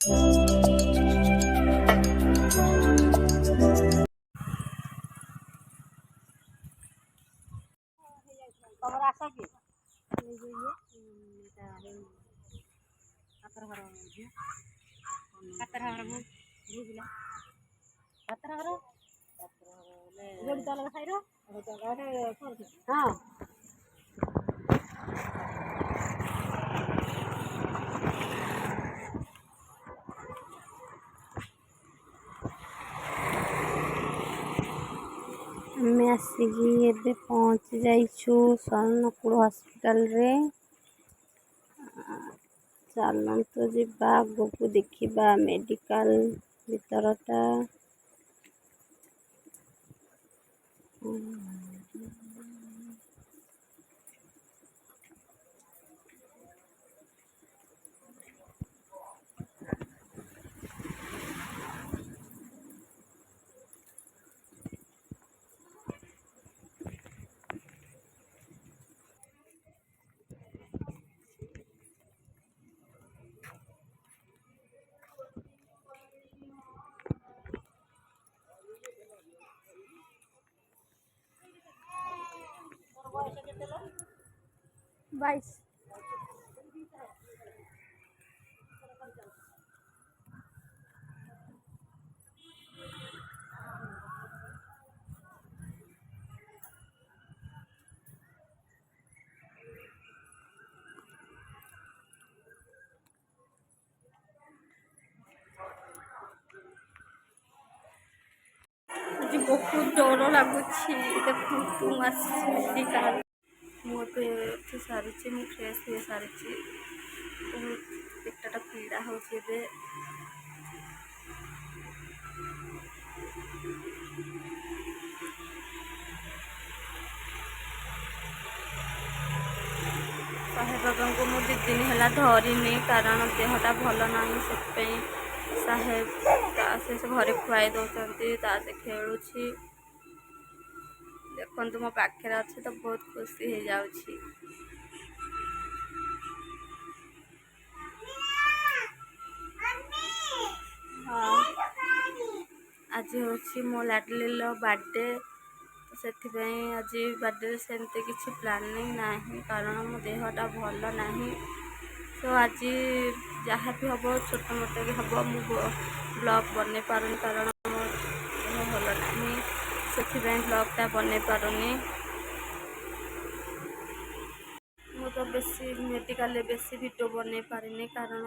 ତମର ଆସ କି ହଁ ଆମେ ଆସିକି ଏବେ ପହଞ୍ଚି ଯାଇଛୁ ଶରଣକୁଳ ହସ୍ପିଟାଲରେ। ଚାଲନ୍ତୁ ଯିବା ଆଗକୁ ଦେଖିବା ମେଡ଼ିକାଲ ଭିତରଟା। ବାଇଶ ଆଜି ବହୁତ ଡର ଲାଗୁଛି। ଦେଖନ୍ତୁ ଆସିଛି ମେଡ଼ିକାଲ। ମୁଁ ଏବେ ଏଠି ସାରିଛି, ମୁଁ ଫ୍ରେଶ୍ ହେଇ ସାରିଛି। ବହୁତ ପେଟଟା ପୀଡ଼ା ହେଉଛି ଏବେ। ସାହେବ ବାବାଙ୍କୁ ମୁଁ 2 ଦିନ ହେଲା ଧରିନି, କାରଣ ଦେହଟା ଭଲ ନାହିଁ। ସେଥିପାଇଁ ସାହେବ ତାସ ଘରେ ଖୁଆଇ ଦେଉଛନ୍ତି, ତାସ ଖେଳୁଛି। ଦେଖନ୍ତୁ ମୋ ପାଖରେ ଅଛି ତ ବହୁତ ଖୁସି ହେଇଯାଉଛି। ଆଜି ହେଉଛି ମୋ ଲାଡଲିର ବାର୍ଥଡେ, ସେଥିପାଇଁ ଆଜି ବାର୍ଥଡେରେ ସେମିତି କିଛି ପ୍ଲାନିଂ ନାହିଁ, କାରଣ ମୋ ଦେହଟା ଭଲ ନାହିଁ। ତ ଆଜି ଯାହା ବି ହେବ ଛୋଟ ମୋଟ ବି ହେବ, ମୁଁ ବ୍ଲଗ୍ ବନେଇ ପାରୁନି କାରଣ ମୋ ଦେହ ଭଲ ନାହିଁ। ସେଥିପାଇଁ ବ୍ଲଗ୍ଟା ବନେଇ ପାରୁନି। ମୁଁ ତ ବେଶୀ ମେଡ଼ିକାଲରେ ବେଶୀ ଭିଡ଼ିଓ ବନେଇ ପାରିନି, କାରଣ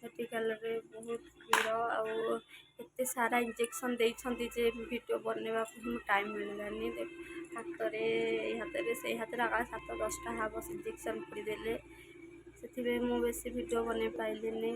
ମେଡ଼ିକାଲରେ ବହୁତ ଭିଡ଼ ଆଉ ଏତେ ସାରା ଇଞ୍ଜେକ୍ସନ୍ ଦେଇଛନ୍ତି ଯେ ଭିଡ଼ିଓ ବନେଇବାକୁ ହିଁ ଟାଇମ୍ ମିଳିଲାନି। ହାତରେ ଏଇ ହାତରେ ସେଇ ହାତରେ 7-10ଟା ହେବ ଇଞ୍ଜେକ୍ସନ୍ ପଡ଼ିଦେଲେ। ସେଥିପାଇଁ ମୁଁ ବେଶୀ ଭିଡ଼ିଓ ବନେଇ ପାରିଲିନି।